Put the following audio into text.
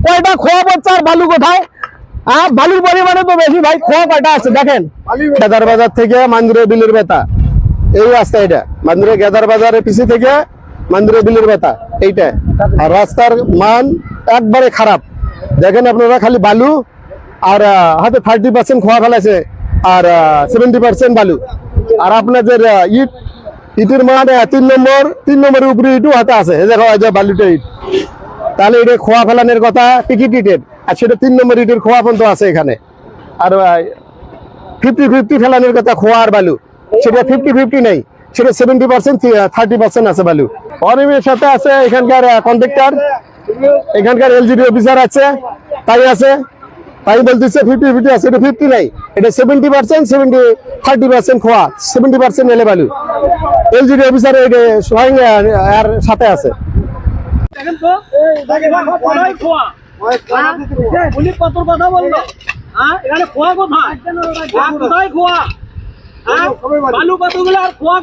কয়টা খোয়া পড়ছে আর বালু কোথায়? বালুর পরিমাণে তো বেশি ভাই, খোয়া কয়টা আছে দেখেন। গেদার বাজার থেকে মান্দুরে বিলের বেতা, এই রাস্তা এটা মান্দুরে গেদার বাজারের পিছে থেকে মান্দুরে বিলের বেতা এইটা। আর রাস্তার মান একবারে খারাপ, দেখেন আপনারা খালি বালু আর হাতে 30% খোয়া ফেলেছে আর 70% বালু। আর আপনাদের ইটের মান 3 নম্বরের উপরে ইটও হাতে আছে, বালুটা ইট। তাহলে এটা খোয়া ফেলানোর কথা টিকিট ইটের, আর সেটা 3 নম্বর ইটের খোয়া পর্যন্ত আছে এখানে। আর 50-50 ফেলানোর কথা খোয়া আর বালু, সেটা 50-50 নেই, সেটা 70% 30% আছে বালু। অনিমের সাথে আছে এখানকার কন্ট্রাক্টর, এখানকার এলজিডি অফিসার আছে, তাই বলতেছে 50-50 আছে, এটা 50 নাই, এটা 70% 30% খোয়া, 70% এলে বালু। এলজিডি অফিসার এটা স্বয়ং আর সাথে আছে। দেখেন তো খোয়া উনি কত কথা বললো, এখানে খোয়া কোথায়, কোথায় খোয়া, বালু কতগুলো আর খোয়া